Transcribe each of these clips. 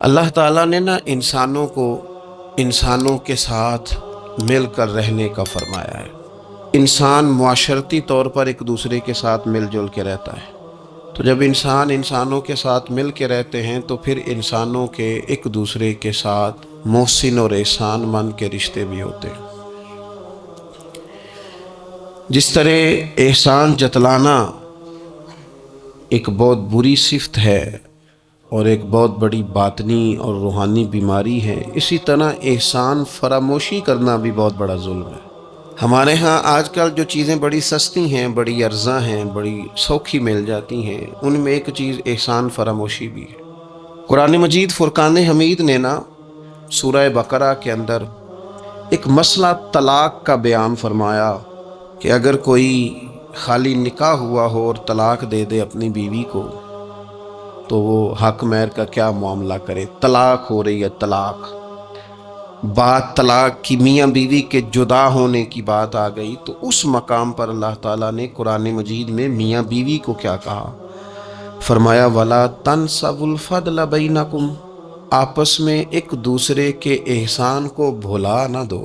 اللہ تعالیٰ نے انسانوں کو انسانوں کے ساتھ مل کر رہنے کا فرمایا ہے۔ انسان معاشرتی طور پر ایک دوسرے کے ساتھ مل جل کے رہتا ہے، تو جب انسان انسانوں کے ساتھ مل کے رہتے ہیں تو پھر انسانوں کے ایک دوسرے کے ساتھ محسن اور احسان مند کے رشتے بھی ہوتے ہیں۔ جس طرح احسان جتلانا ایک بہت بری صفت ہے اور ایک بہت بڑی باطنی اور روحانی بیماری ہے، اسی طرح احسان فراموشی کرنا بھی بہت بڑا ظلم ہے۔ ہمارے ہاں آج کل جو چیزیں بڑی سستی ہیں، بڑی ارزاں ہیں، بڑی سوکھی مل جاتی ہیں، ان میں ایک چیز احسان فراموشی بھی ہے۔ قرآن مجید فرقان حمید نے سورہ بقرہ کے اندر ایک مسئلہ طلاق کا بیان فرمایا کہ اگر کوئی خالی نکاح ہوا ہو اور طلاق دے دے اپنی بیوی کو تو وہ حق مہر کا کیا معاملہ کرے۔ طلاق ہو رہی ہے، بات طلاق کی، میاں بیوی کے جدا ہونے کی بات آ گئی، تو اس مقام پر اللہ تعالیٰ نے قرآن مجید میں میاں بیوی کو کیا کہا؟ فرمایا وَلَا تَنْسَوُا الْفَضْلَ بَيْنَكُمْ، آپس میں ایک دوسرے کے احسان کو بھلا نہ دو۔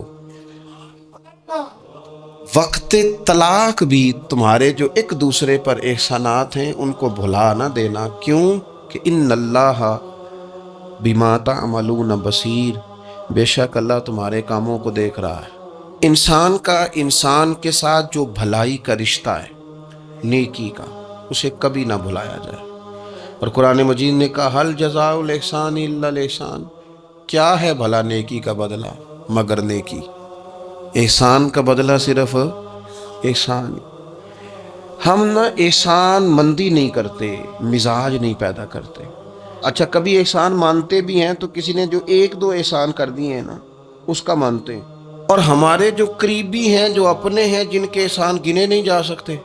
وقت طلاق بھی تمہارے جو ایک دوسرے پر احسانات ہیں ان کو بھلا نہ دینا۔ کیوں کہ ان اللہ بما تعملون بصیر، بے شک اللہ تمہارے کاموں کو دیکھ رہا ہے۔ انسان کا انسان کے ساتھ جو بھلائی کا رشتہ ہے، نیکی کا، اسے کبھی نہ بھلایا جائے۔ اور قرآن مجید نے کہا هل جزاء الاحسان الا الاحسان، کیا ہے بھلا نیکی کا بدلہ مگر نیکی۔ احسان کا بدلہ صرف احسان۔ ہم احسان مندی نہیں کرتے، مزاج نہیں پیدا کرتے۔ اچھا کبھی احسان مانتے بھی ہیں تو کسی نے جو ایک دو احسان کر دیے ہیں اس کا مانتے ہیں، اور ہمارے جو قریبی ہیں، جو اپنے ہیں، جن کے احسان گنے نہیں جا سکتے،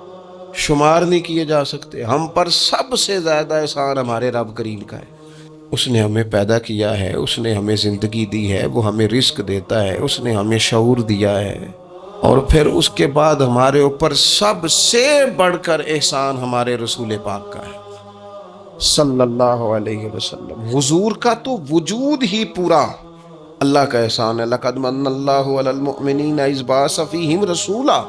شمار نہیں کیے جا سکتے، ہم پر سب سے زیادہ احسان ہمارے رب کریم کا ہے۔ اس نے ہمیں پیدا کیا ہے، اس نے ہمیں زندگی دی ہے، وہ ہمیں رزق دیتا ہے، اس نے ہمیں شعور دیا ہے، اور پھر اس کے بعد ہمارے اوپر سب سے بڑھ کر احسان ہمارے رسول پاک کا ہے صلی اللہ علیہ وسلم۔ حضور کا تو وجود ہی پورا اللہ کا احسان ہے۔ لقد من اللہ علی المؤمنین اذ بعث فیہم رسولا،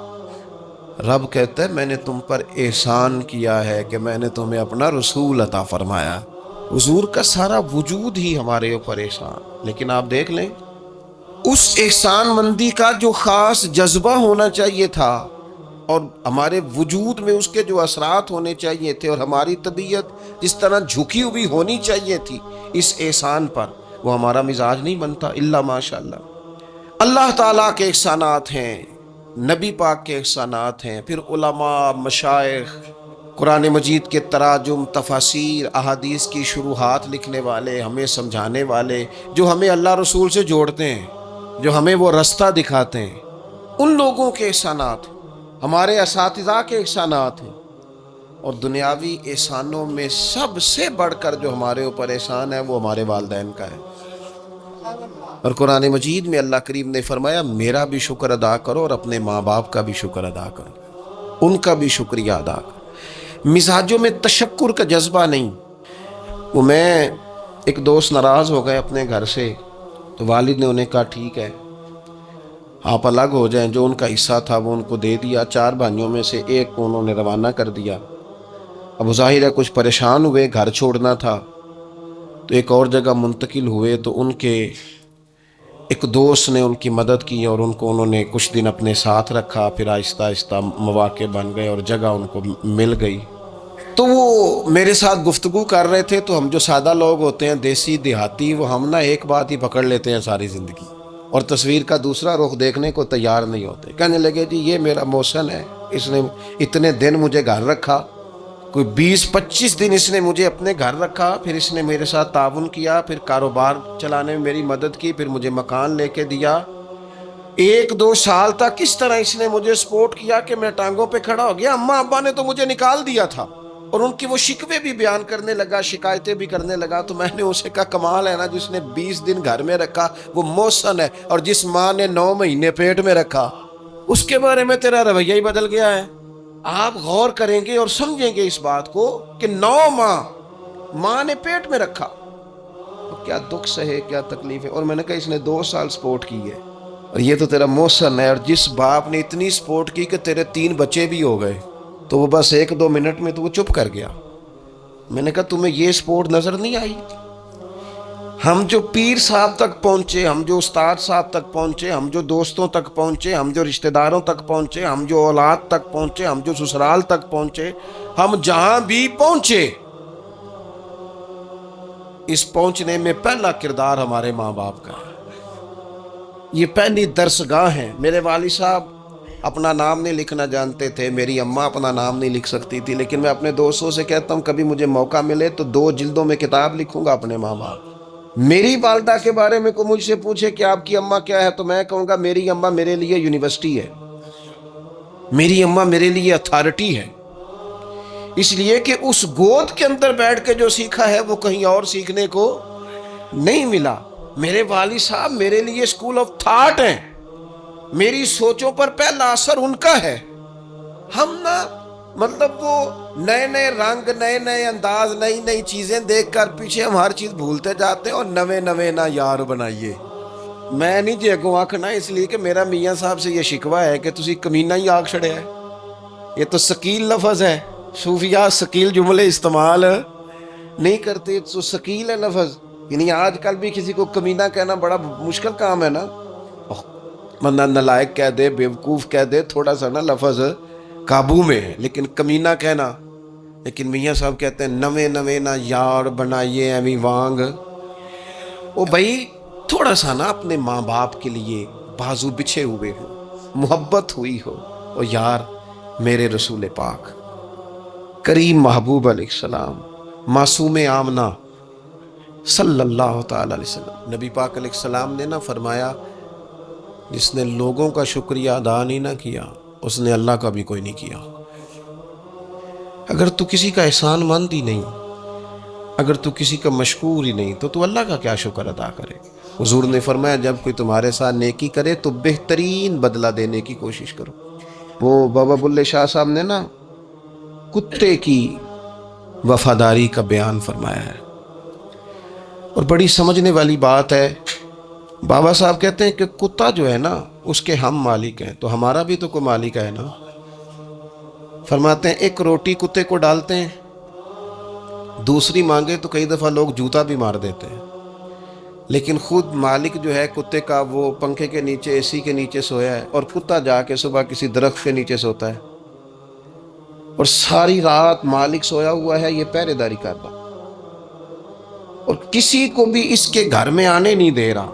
رب کہتا ہے میں نے تم پر احسان کیا ہے کہ میں نے تمہیں اپنا رسول عطا فرمایا۔ حضور کا سارا وجود ہی ہمارے اوپر احسان۔ لیکن آپ دیکھ لیں اس احسان مندی کا جو خاص جذبہ ہونا چاہیے تھا اور ہمارے وجود میں اس کے جو اثرات ہونے چاہیے تھے، اور ہماری طبیعت جس طرح جھکی ہوئی ہونی چاہیے تھی اس احسان پر، وہ ہمارا مزاج نہیں بنتا الا ماشاءاللہ۔ اللہ تعالیٰ کے احسانات ہیں، نبی پاک کے احسانات ہیں، پھر علماء، مشائخ، قرآن مجید کے تراجم، تفاسیر، احادیث کی شروحات لکھنے والے، ہمیں سمجھانے والے، جو ہمیں اللہ رسول سے جوڑتے ہیں، جو ہمیں وہ رستہ دکھاتے ہیں، ان لوگوں کے احسانات، ہمارے اساتذہ کے احسانات ہیں۔ اور دنیاوی احسانوں میں سب سے بڑھ کر جو ہمارے اوپر احسان ہے وہ ہمارے والدین کا ہے۔ اور قرآن مجید میں اللہ کریم نے فرمایا میرا بھی شکر ادا کرو اور اپنے ماں باپ کا بھی شکر ادا کرو، ان کا بھی شکریہ ادا کرو۔ مزاجوں میں تشکر کا جذبہ نہیں۔ وہ میں ایک دوست ناراض ہو گئے اپنے گھر سے، تو والد نے انہیں کہا ٹھیک ہے آپ الگ ہو جائیں، جو ان کا حصہ تھا وہ ان کو دے دیا۔ 4 بھائیوں میں سے ایک کو انہوں نے روانہ کر دیا۔ اب ظاہر ہے کچھ پریشان ہوئے، گھر چھوڑنا تھا تو ایک اور جگہ منتقل ہوئے، تو ان کے ایک دوست نے ان کی مدد کی اور ان کو انہوں نے کچھ دن اپنے ساتھ رکھا، پھر آہستہ آہستہ مواقع بن گئے اور جگہ ان کو مل گئی۔ تو وہ میرے ساتھ گفتگو کر رہے تھے، تو ہم جو سادہ لوگ ہوتے ہیں، دیسی دیہاتی، وہ ہم ایک بات ہی پکڑ لیتے ہیں ساری زندگی، اور تصویر کا دوسرا رخ دیکھنے کو تیار نہیں ہوتے۔ کہنے لگے جی یہ میرا محسن ہے، اس نے اتنے دن مجھے گھر رکھا، کوئی 20-25 دن اس نے مجھے اپنے گھر رکھا، پھر اس نے میرے ساتھ تعاون کیا، پھر کاروبار چلانے میں میری مدد کی، پھر مجھے مکان لے کے دیا۔ 1-2 سال تک اس طرح اس نے مجھے سپورٹ کیا کہ میں ٹانگوں پہ کھڑا ہو گیا۔ اماں ابا نے تو مجھے نکال دیا تھا، اور ان کی وہ شکوے بھی بیان کرنے لگا، شکایتیں بھی کرنے لگا۔ تو میں نے اسے کہا کمال ہے نا، جس نے 20 دن گھر میں رکھا وہ محسن ہے، اور جس ماں نے 9 مہینے پیٹ میں رکھا اس کے بارے میں تیرا رویہ ہی بدل گیا ہے۔ آپ غور کریں گے اور سمجھیں گے اس بات کو کہ 9 ماہ ماں نے پیٹ میں رکھا، کیا دکھ سہے، کیا تکلیف ہے. اور میں نے کہا اس نے 2 سال سپورٹ کی ہے اور یہ تو تیرا محسن ہے. اور جس باپ نے اتنی سپورٹ کی کہ تیرے 3 بچے بھی ہو گئے تو وہ بس 1-2 منٹ میں تو وہ چپ کر گیا. میں نے کہا تمہیں یہ سپورٹ نظر نہیں آئی؟ ہم جو پیر صاحب تک پہنچے، ہم جو استاد صاحب تک پہنچے، ہم جو دوستوں تک پہنچے، ہم جو رشتہ داروں تک پہنچے، ہم جو اولاد تک پہنچے، ہم جو سسرال تک پہنچے، ہم جہاں بھی پہنچے، اس پہنچنے میں پہلا کردار ہمارے ماں باپ کا ہے. یہ پہلی درسگاہ ہے. میرے والد صاحب اپنا نام نہیں لکھنا جانتے تھے، میری اماں اپنا نام نہیں لکھ سکتی تھی، لیکن میں اپنے دوستوں سے کہتا ہوں کبھی مجھے موقع ملے تو 2 جلدوں میں کتاب لکھوں گا اپنے ماں باپ. میری والدہ کے بارے میں کوئی مجھ سے پوچھے کہ آپ کی اماں کیا ہے تو میں کہوں گا میری اماں میرے لیے یونیورسٹی ہے، میری اماں میرے لیے اتھارٹی ہے. اس لیے کہ اس گود کے اندر بیٹھ کے جو سیکھا ہے وہ کہیں اور سیکھنے کو نہیں ملا. میرے والد صاحب میرے لیے اسکول آف تھاٹ ہیں، میری سوچوں پر پہلا اثر ان کا ہے. ہم نا مطلب وہ نئے نئے رنگ، نئے نئے انداز، نئی نئی چیزیں دیکھ کر پیچھے ہم ہر چیز بھولتے جاتے ہیں اور نوے نہ یار بنائیے. میں نہیں جی اگوں آنکھنا، اس لیے کہ میرا میاں صاحب سے یہ شکوہ ہے کہ تسی کمینہ ہی آنکھ چھڑے ہے. یہ تو ثقیل لفظ ہے، صوفیاء ثقیل جملے استعمال نہیں کرتے، تو ثقیل ہے لفظ. یعنی آج کل بھی کسی کو کمینہ کہنا بڑا مشکل کام ہے نا. بندہ نالائق کہہ دے، بیوقوف کہہ دے، تھوڑا سا نا لفظ قابو میں ہے، لیکن کمینہ کہنا. لیکن میاں صاحب کہتے ہیں نوے نہ یار بنائیے ایویں وانگ. او بھائی تھوڑا سا نا اپنے ماں باپ کے لیے بازو بچھے ہوئے ہو، محبت ہوئی ہو. او یار میرے رسول پاک کریم محبوب علیہ السلام، معصوم آمنہ صلی اللہ تعالی علیہ وسلم، نبی پاک علیہ السلام نے نا فرمایا جس نے لوگوں کا شکریہ ادا نہیں نہ کیا اس نے اللہ کا بھی کوئی نہیں کیا. اگر تو کسی کا احسان مند ہی نہیں، اگر تو کسی کا مشکور ہی نہیں تو اللہ کا کیا شکر ادا کرے. حضور نے فرمایا جب کوئی تمہارے ساتھ نیکی کرے تو بہترین بدلہ دینے کی کوشش کرو. وہ بابا بلے شاہ صاحب نے نا کتے کی وفاداری کا بیان فرمایا ہے اور بڑی سمجھنے والی بات ہے. بابا صاحب کہتے ہیں کہ کتا جو ہے نا اس کے ہم مالک ہیں تو ہمارا بھی تو کوئی مالک ہے نا. فرماتے ہیں ایک روٹی کتے کو ڈالتے ہیں، دوسری مانگے تو کئی دفعہ لوگ جوتا بھی مار دیتے ہیں، لیکن خود مالک جو ہے کتے کا وہ پنکھے کے نیچے، اے سی کے نیچے سویا ہے اور کتا جا کے صبح کسی درخت کے نیچے سوتا ہے اور ساری رات مالک سویا ہوا ہے، یہ پہرے داری کرتا اور کسی کو بھی اس کے گھر میں آنے نہیں دے رہا.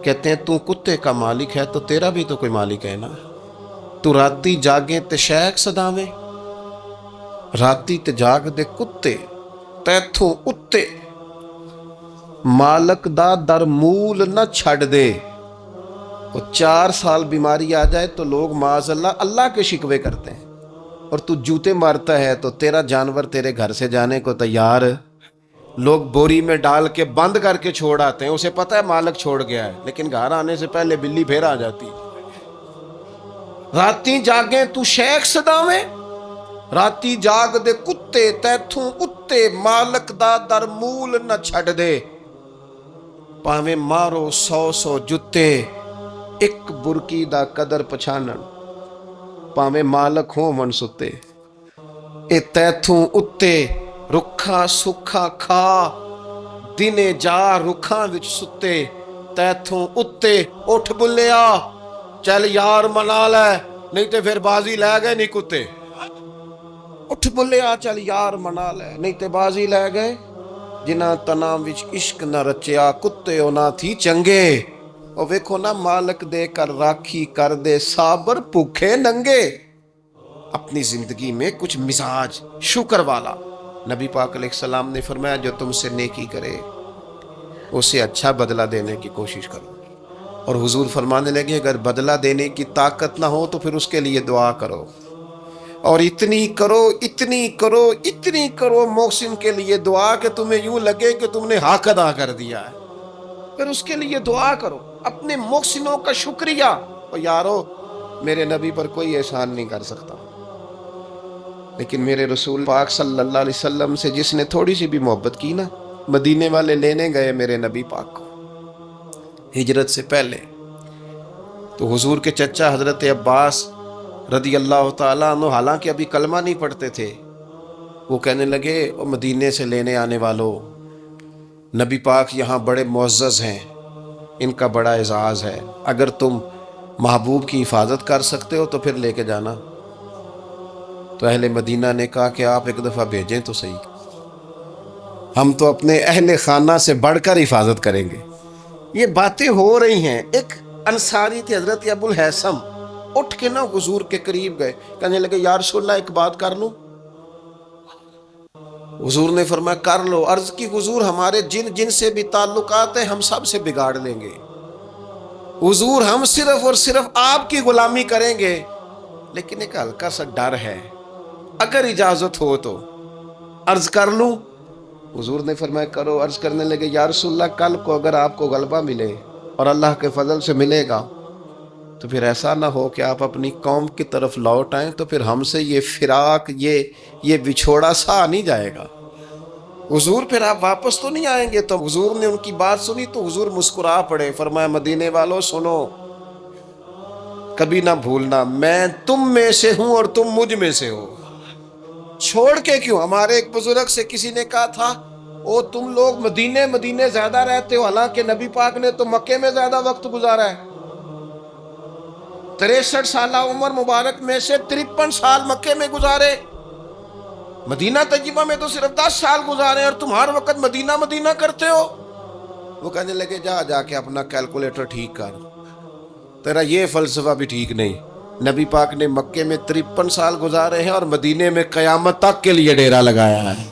کہتے ہیں تو کتے کا مالک ہے تو تیرا بھی تو کوئی مالک ہے نا. تو راتی جاگیں تے شیخ صداویں، راتی تے جاگ دے کتے تیتھوں اتے، مالک دا در مول نہ چھڑ دے. وہ 4 سال بیماری آ جائے تو لوگ معاذ اللہ کے شکوے کرتے ہیں اور تو جوتے مارتا ہے تو تیرا جانور تیرے گھر سے جانے کو تیار. لوگ بوری میں ڈال کے بند کر کے چھوڑ آتے ہیں، اسے پتہ ہے مالک چھوڑ گیا ہے، لیکن گھر آنے سے پہلے بلی پھر آ جاتی. راتی جاگیں تو شیخ صداویں، راتی جاگ دے کتے تیتھوں اتے، مالک دا در مول نہ چھڑ دے. پاویں مارو 100 جتے، ایک برکی دا قدر پچھانن، پاویں مالک ہو من ستے. اے تیتھوں اتے رکھا سکھا کھا، دنے جا رکھاں وچ ستے. تیتھوں اتے اٹھ بلیا چل یار منا لے نہیں تے پھر بازی لے گئے نہیں کتے. اٹھ بلیا چل یار منا لے نہیں تے بازی لے گئے. جنہاں تناں وچ عشق نہ رچیا کتے اونا تھی چنگے. اور ویکھو نا مالک دے کر راکھی کر دے صابر بھوکے ننگے. اپنی زندگی میں کچھ مزاج شکر والا. نبی پاک علیہ السلام نے فرمایا جو تم سے نیکی کرے اسے اچھا بدلہ دینے کی کوشش کرو. اور حضور فرمانے لگے اگر بدلہ دینے کی طاقت نہ ہو تو پھر اس کے لیے دعا کرو، اور اتنی کرو اتنی کرو اتنی کرو محسن کے لیے دعا کہ تمہیں یوں لگے کہ تم نے حق ادا کر دیا ہے. پھر اس کے لیے دعا کرو، اپنے محسنوں کا شکریہ. اور یارو میرے نبی پر کوئی احسان نہیں کر سکتا، لیکن میرے رسول پاک صلی اللہ علیہ وسلم سے جس نے تھوڑی سی بھی محبت کی نا مدینے والے لینے گئے میرے نبی پاک کو ہجرت سے پہلے، تو حضور کے چچا حضرت عباس رضی اللہ تعالیٰ عنہ حالانکہ ابھی کلمہ نہیں پڑھتے تھے، وہ کہنے لگے او مدینے سے لینے آنے والوں، نبی پاک یہاں بڑے معزز ہیں، ان کا بڑا اعزاز ہے، اگر تم محبوب کی حفاظت کر سکتے ہو تو پھر لے کے جانا۔ تو اہل مدینہ نے کہا کہ آپ ایک دفعہ بھیجیں تو صحیح، ہم تو اپنے اہل خانہ سے بڑھ کر حفاظت کریں گے۔ یہ باتیں ہو رہی ہیں، ایک انصاری تھے حضرت ابو الحیثم، اٹھ کے نا حضور کے قریب گئے، کہنے لگے یا رسول اللہ ایک بات کر لوں؟ حضور نے فرمایا کر لو۔ عرض کی حضور ہمارے جن جن سے بھی تعلقات ہیں ہم سب سے بگاڑ لیں گے، حضور ہم صرف اور صرف آپ کی غلامی کریں گے، لیکن ایک ہلکا سا ڈر ہے، اگر اجازت ہو تو عرض کر لوں؟ حضور نے فرمایا کرو۔ عرض کرنے لگے یا رسول اللہ کل کو اگر آپ کو غلبہ ملے اور اللہ کے فضل سے ملے گا تو پھر ایسا نہ ہو کہ آپ اپنی قوم کی طرف لوٹ آئیں، تو پھر ہم سے یہ فراق یہ بچھوڑا سا نہیں جائے گا، حضور پھر آپ واپس تو نہیں آئیں گے؟ تو حضور نے ان کی بات سنی تو حضور مسکرا پڑے، فرمایا مدینے والوں سنو، کبھی نہ بھولنا میں تم میں سے ہوں اور تم مجھ میں سے ہو، چھوڑ کے کیوں؟ ہمارے ایک بزرگ سے کسی نے کہا تھا او تم لوگ مدینے زیادہ رہتے ہو، حالانکہ نبی پاک نے تو مکے میں زیادہ وقت گزارا ہے، 63 سالہ عمر مبارک میں سے 53 سال مکے میں گزارے، مدینہ طیبہ میں تو صرف 10 سال گزارے اور تم ہر وقت مدینہ کرتے ہو۔ وہ کہنے لگے جا کے اپنا کیلکولیٹر ٹھیک کر، تیرا یہ فلسفہ بھی ٹھیک نہیں، نبی پاک نے مکے میں 53 سال گزارے ہیں اور مدینے میں قیامت تک کے لیے ڈیرا لگایا ہے،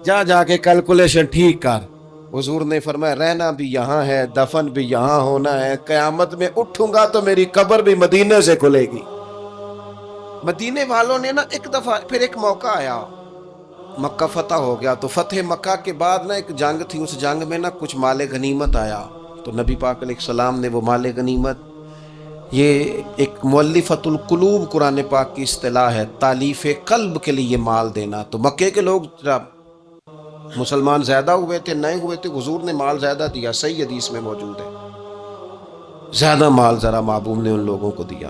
جا کے کیلکولیشن ٹھیک کر۔ حضور نے فرمایا رہنا بھی یہاں ہے، دفن بھی یہاں ہونا ہے، قیامت میں اٹھوں گا تو میری قبر بھی مدینے سے کھلے گی۔ مدینے والوں نے نا ایک دفعہ پھر ایک موقع آیا، مکہ فتح ہو گیا، تو فتح مکہ کے بعد نا ایک جنگ تھی، اس جنگ میں نا کچھ مال غنیمت آیا، تو نبی پاک علیہ السلام نے وہ مال غنیمت، یہ ایک مؤلفۃ القلوب قرآن پاک کی اصطلاح ہے، تالیف قلب کے لیے مال دینا، تو مکے کے لوگ مسلمان زیادہ ہوئے تھے، نئے ہوئے تھے، حضور نے مال زیادہ دیا، صحیح حدیث میں موجود ہے، زیادہ مال ذرا محبوب نے ان لوگوں کو دیا۔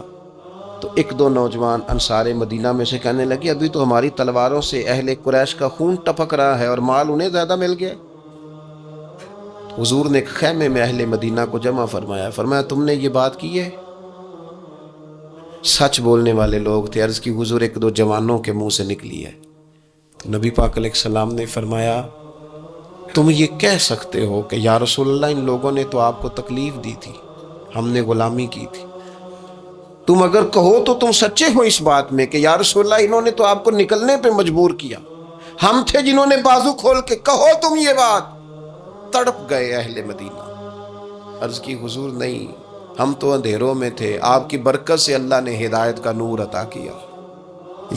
تو ایک دو نوجوان انصار مدینہ میں سے کہنے لگے ابھی تو ہماری تلواروں سے اہل قریش کا خون ٹپک رہا ہے اور مال انہیں زیادہ مل گیا۔ حضور نے ایک خیمے میں اہل مدینہ کو جمع فرمایا تم نے یہ بات کی ہے؟ سچ بولنے والے لوگ تھے۔ عرض کی حضور ایک دو جوانوں کے منہ سے نکلی ہے۔ تو نبی پاک علیہ السلام نے فرمایا تم یہ کہہ سکتے ہو کہ یا رسول اللہ ان لوگوں نے تو آپ کو تکلیف دی تھی، ہم نے غلامی کی تھی، تم اگر کہو تو تم سچے ہو اس بات میں کہ یا رسول اللہ انہوں نے تو آپ کو نکلنے پہ مجبور کیا، ہم تھے جنہوں نے بازو کھول کے، کہو تم یہ بات۔ تڑپ گئے اہل مدینہ۔ عرض کی حضور نہیں، ہم تو اندھیروں میں تھے، آپ کی برکت سے اللہ نے ہدایت کا نور عطا کیا۔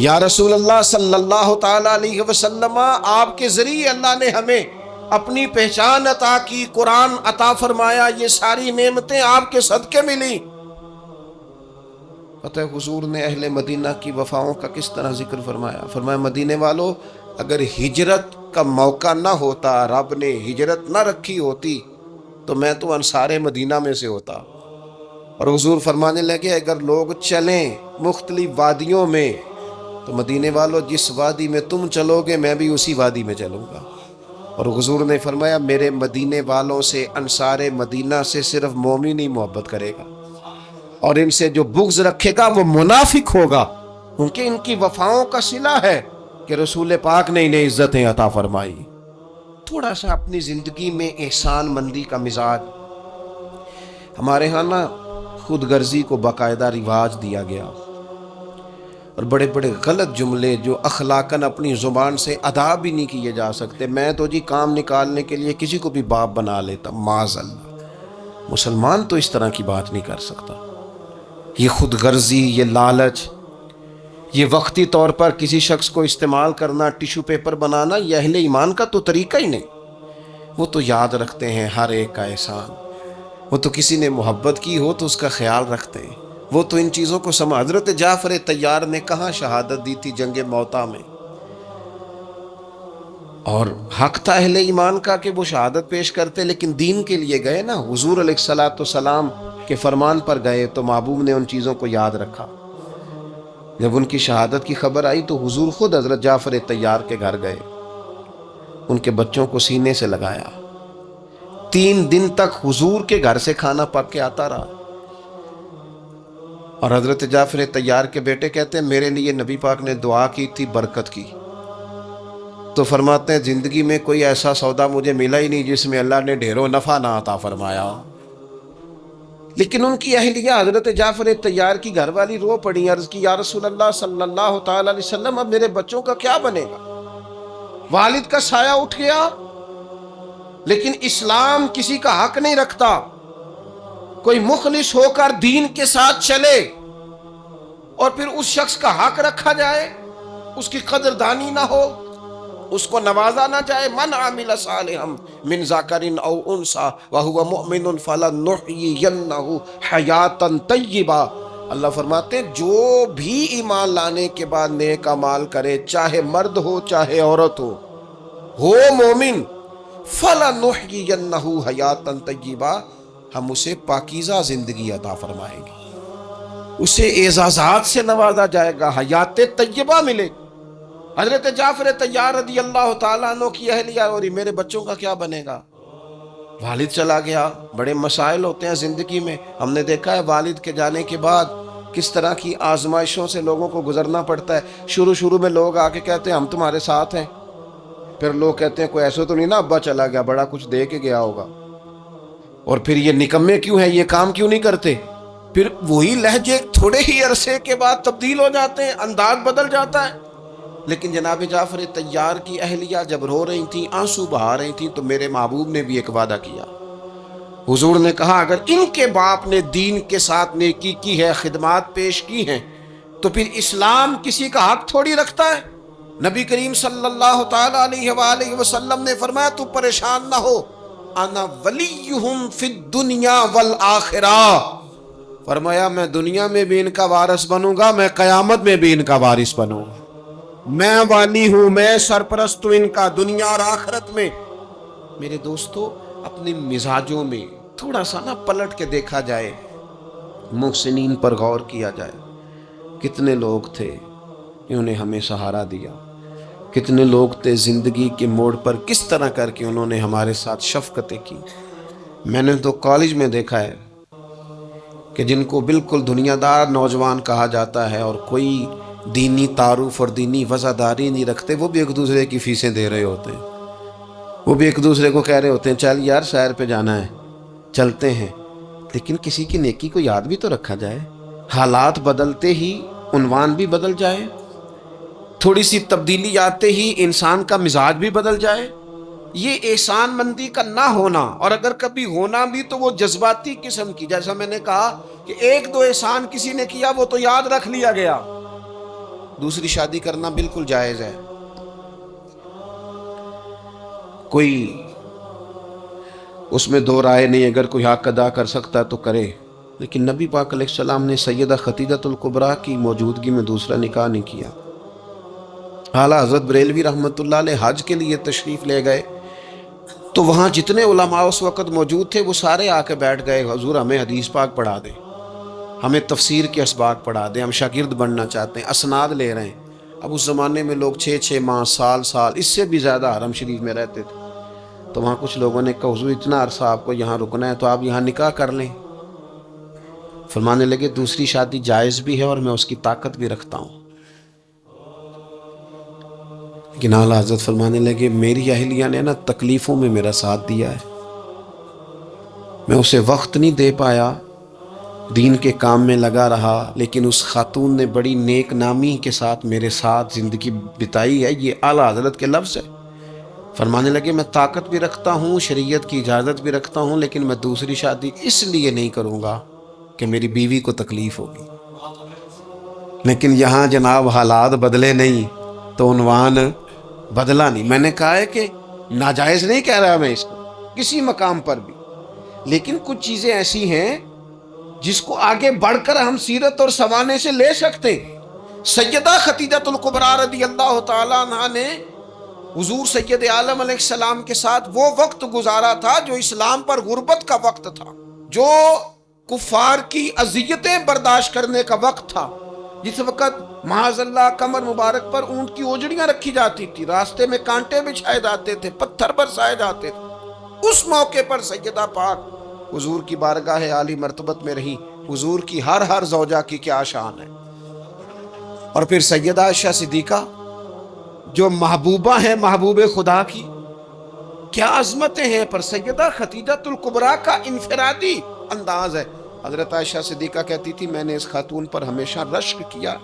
یا رسول اللہ صلی اللہ تعالی علیہ وسلم، آپ کے ذریعے اللہ نے ہمیں اپنی پہچان عطا کی، قرآن عطا فرمایا، یہ ساری نعمتیں آپ کے صدقے ملی۔ پتہ حضور نے اہل مدینہ کی وفاؤں کا کس طرح ذکر فرمایا مدینے والوں اگر ہجرت کا موقع نہ ہوتا، رب نے ہجرت نہ رکھی ہوتی تو میں تو انصار مدینہ میں سے ہوتا۔ اور حضور فرمانے لگے اگر لوگ چلیں مختلف وادیوں میں تو مدینے والوں جس وادی میں تم چلو گے میں بھی اسی وادی میں چلوں گا۔ اور حضور نے فرمایا میرے مدینے والوں سے، انصار مدینہ سے صرف مومن ہی محبت کرے گا، اور ان سے جو بغض رکھے گا وہ منافق ہوگا، کیونکہ ان کی وفاؤں کا صلہ ہے کہ رسول پاک نے انہیں عزتیں عطا فرمائی۔ تھوڑا سا اپنی زندگی میں احسان مندی کا مزاج، ہمارے ہاں نا خود غرضی کو باقاعدہ رواج دیا گیا، اور بڑے بڑے غلط جملے جو اخلاقاً اپنی زبان سے ادا بھی نہیں کیے جا سکتے، میں تو جی کام نکالنے کے لیے کسی کو بھی باپ بنا لیتا، معاذ اللہ، مسلمان تو اس طرح کی بات نہیں کر سکتا۔ یہ خود غرضی، یہ لالچ، یہ وقتی طور پر کسی شخص کو استعمال کرنا، ٹیشو پیپر بنانا، یہ اہل ایمان کا تو طریقہ ہی نہیں۔ وہ تو یاد رکھتے ہیں ہر ایک کا احسان، وہ تو کسی نے محبت کی ہو تو اس کا خیال رکھتے ہیں، وہ تو ان چیزوں کو حضرت جعفر طیار نے کہاں شہادت دی تھی جنگ موتا میں، اور حق تھا اہل ایمان کا کہ وہ شہادت پیش کرتے، لیکن دین کے لیے گئے نا، حضور علیہ الصلوۃ والسلام کے فرمان پر گئے تو محبوب نے ان چیزوں کو یاد رکھا۔ جب ان کی شہادت کی خبر آئی تو حضور خود حضرت جعفر طیار کے گھر گئے، ان کے بچوں کو سینے سے لگایا، 3 دن تک حضور کے گھر سے کھانا پک کے آتا رہا۔ اور حضرت جعفر طیار کے بیٹے کہتے ہیں میرے لیے نبی پاک نے دعا کی تھی برکت کی، تو فرماتے ہیں زندگی میں کوئی ایسا سودا مجھے ملا ہی نہیں جس میں اللہ نے ڈھیروں نفع نہ عطا فرمایا۔ لیکن ان کی اہلیہ حضرت جعفر طیار کی گھر والی رو پڑی، عرض کی یا رسول اللہ صلی اللہ تعالی علیہ وسلم اب میرے بچوں کا کیا بنے گا؟ والد کا سایہ اٹھ گیا، لیکن اسلام کسی کا حق نہیں رکھتا۔ کوئی مخلص ہو کر دین کے ساتھ چلے اور پھر اس شخص کا حق رکھا جائے، اس کی قدردانی نہ ہو، اس کو نوازا نہ جائے۔ من عامل صالحا من ذکر او انثی وهو مؤمن فلنحیینہ حیاتا طیبہ۔ اللہ فرماتے ہیں جو بھی ایمان لانے کے بعد نیک اعمال کرے، چاہے مرد ہو چاہے عورت ہو مومن، فلنحیینہ حیاتا طیبہ، ہم اسے پاکیزہ زندگی عطا فرمائیں گے، اسے اعزازات سے نوازا جائے گا، حیات طیبہ ملے۔ حضرت جعفر طیار رضی اللہ تعالیٰ عنہ کی اہلیہ اور میرے بچوں کا کیا بنے گا؟ والد چلا گیا۔ بڑے مسائل ہوتے ہیں زندگی میں، ہم نے دیکھا ہے والد کے جانے کے بعد کس طرح کی آزمائشوں سے لوگوں کو گزرنا پڑتا ہے۔ شروع میں لوگ آ کے کہتے ہیں ہم تمہارے ساتھ ہیں، پھر لوگ کہتے ہیں کوئی ایسا تو نہیں نا ابا چلا گیا، بڑا کچھ دے کے گیا ہوگا، اور پھر یہ نکمے کیوں ہیں، یہ کام کیوں نہیں کرتے؟ پھر وہی لہجے تھوڑے ہی عرصے کے بعد تبدیل ہو جاتے ہیں، انداز بدل جاتا ہے۔ لیکن جناب جعفر طیار کی اہلیہ جب رو رہی تھیں، آنسو بہا رہی تھیں، تو میرے محبوب نے بھی ایک وعدہ کیا۔ حضور نے کہا اگر ان کے باپ نے دین کے ساتھ نیکی کی ہے، خدمات پیش کی ہیں، تو پھر اسلام کسی کا حق تھوڑی رکھتا ہے۔ نبی کریم صلی اللہ تعالی علیہ وآلہ وسلم نے فرمایا تو پریشان نہ ہو، انا ولیہم فی الدنیا والآخرہ، فرمایا میں دنیا میں بھی ان کا وارث بنوں گا، میں قیامت میں بھی ان کا وارث بنوں گا، میں والی ہوں، میں سرپرست ہوں ان کا دنیا اور آخرت میں۔ میرے دوستو اپنے مزاجوں میں تھوڑا سا نا پلٹ کے دیکھا جائے، محسنین پر غور کیا جائے۔ کتنے لوگ تھے جنہوں نے ہمیں سہارا دیا، کتنے لوگ تھے زندگی کے موڑ پر کس طرح کر کے انہوں نے ہمارے ساتھ شفقتیں کی۔ میں نے تو کالج میں دیکھا ہے کہ جن کو بالکل دنیا دار نوجوان کہا جاتا ہے اور کوئی دینی تعارف اور دینی وفاداری نہیں رکھتے، وہ بھی ایک دوسرے کی فیسیں دے رہے ہوتے ہیں، وہ بھی ایک دوسرے کو کہہ رہے ہوتے ہیں چل یار سیر پہ جانا ہے چلتے ہیں، لیکن کسی کی نیکی کو یاد بھی تو رکھا جائے۔ حالات بدلتے ہی عنوان بھی بدل جائے، تھوڑی سی تبدیلی آتے ہی انسان کا مزاج بھی بدل جائے۔ یہ احسان مندی کا نہ ہونا، اور اگر کبھی ہونا بھی تو وہ جذباتی قسم کی، جیسا میں نے کہا کہ 1-2 احسان کسی نے کیا وہ تو یاد رکھ لیا گیا۔ دوسری شادی کرنا بالکل جائز ہے، کوئی اس میں دو رائے نہیں، اگر کوئی حق ادا کر سکتا تو کرے، لیکن نبی پاک علیہ السلام نے سیدہ خدیجہ الکبریٰ کی موجودگی میں دوسرا نکاح نہیں کیا۔ اعلیٰ حضرت بریلوی رحمۃ اللہ علیہ حج کے لیے تشریف لے گئے تو وہاں جتنے علماء اس وقت موجود تھے وہ سارے آ کے بیٹھ گئے، حضور ہمیں حدیث پاک پڑھا دیں، ہمیں تفسیر کے اسباق پڑھا دیں، ہم شاگرد بننا چاہتے ہیں، اسناد لے رہے ہیں۔ اب اس زمانے میں لوگ 6 ماہ، سال اس سے بھی زیادہ حرم شریف میں رہتے تھے، تو وہاں کچھ لوگوں نے کہا حضور اتنا عرصہ آپ کو یہاں رکنا ہے تو آپ یہاں نکاح کر لیں۔ فرمانے لگے دوسری شادی جائز بھی ہے اور میں اس کی طاقت بھی رکھتا ہوں، لیکن اعلیٰ حضرت فرمانے لگے میری اہلیہ نے نا تکلیفوں میں میرا ساتھ دیا ہے، میں اسے وقت نہیں دے پایا، دین کے کام میں لگا رہا، لیکن اس خاتون نے بڑی نیک نامی کے ساتھ میرے ساتھ زندگی بتائی ہے۔ یہ اعلیٰ حضرت کے لفظ ہے۔ فرمانے لگے میں طاقت بھی رکھتا ہوں، شریعت کی اجازت بھی رکھتا ہوں، لیکن میں دوسری شادی اس لیے نہیں کروں گا کہ میری بیوی کو تکلیف ہوگی۔ لیکن یہاں جناب حالات بدلے نہیں تو عنوان بدلا نہیں۔ میں نے کہا ہے کہ ناجائز نہیں کہہ رہا میں اس کو کسی مقام پر بھی، لیکن کچھ چیزیں ایسی ہیں جس کو آگے بڑھ کر ہم سیرت اور سوانے سے لے سکتے ہیں۔ سیدہ خدیجہ الکبریٰ رضی اللہ تعالیٰ عنہ نے حضور سید عالم علیہ السلام کے ساتھ وہ وقت گزارا تھا جو اسلام پر غربت کا وقت تھا، جو کفار کی اذیتیں برداشت کرنے کا وقت تھا، جس وقت معاذ اللہ کمر مبارک پر اونٹ کی اوجڑیاں رکھی جاتی تھی، راستے میں کانٹے بچھائے جاتے تھے، پتھر برسائے جاتے تھے۔ اس موقع پر سیدہ پاک حضور کی بارگاہ عالی مرتبت میں رہی۔ حضور کی ہر زوجہ کی کیا شان ہے۔ اور پھر سیدہ عائشہ صدیقہ جو محبوبہ ہیں محبوب خدا کی، کیا عظمتیں ہیں، پر سیدہ خدیجہ الکبریٰ کا انفرادی انداز ہے۔ حضرت عائشہ صدیقہ کہتی تھی میں نے اس خاتون پر ہمیشہ رشک کیا،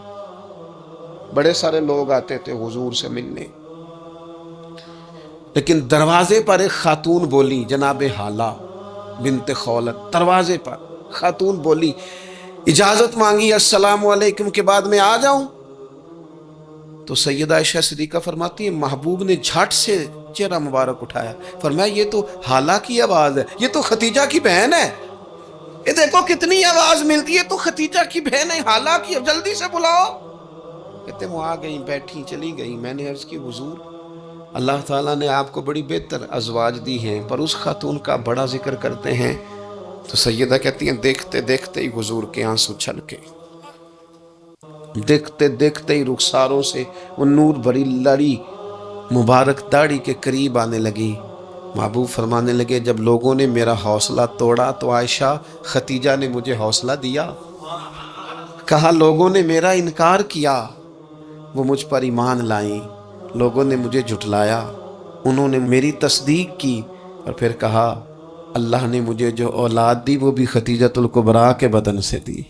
بڑے سارے لوگ آتے تھے حضور سے ملنے، لیکن دروازے پر ایک خاتون بولی، جناب حالہ بنت خولت، دروازے پر خاتون بولی، اجازت مانگی السلام علیکم کے بعد میں آ جاؤں؟ تو سیدہ عائشہ صدیقہ فرماتی ہے محبوب نے جھٹ سے چہرہ مبارک اٹھایا، فرمایا یہ تو حالہ کی آواز ہے، یہ تو ختیجہ کی بہن ہے، یہ دیکھو کتنی آواز ملتی ہے، تو ختیجہ کی بہن ہے، حالہ کی، جلدی سے بلاؤ۔ کہتے وہ آ گئی، بیٹھی، چلی گئی۔ میں نے عرض کی حضور اللہ تعالیٰ نے آپ کو بڑی بہتر ازواج دی ہیں، پر اس خاتون کا بڑا ذکر کرتے ہیں۔ تو سیدہ کہتی ہیں دیکھتے دیکھتے ہی حضور کے آنسو چھلکے، دیکھتے دیکھتے ہی رخساروں سے وہ نور بھری لڑی مبارک داڑھی کے قریب آنے لگی۔ محبوب فرمانے لگے جب لوگوں نے میرا حوصلہ توڑا تو عائشہ ختیجہ نے مجھے حوصلہ دیا، کہا لوگوں نے میرا انکار کیا، وہ مجھ پر ایمان لائیں، لوگوں نے مجھے جھٹلایا، انہوں نے میری تصدیق کی، اور پھر کہا اللہ نے مجھے جو اولاد دی وہ بھی خدیجۃ الکبریٰ کے بدن سے دی۔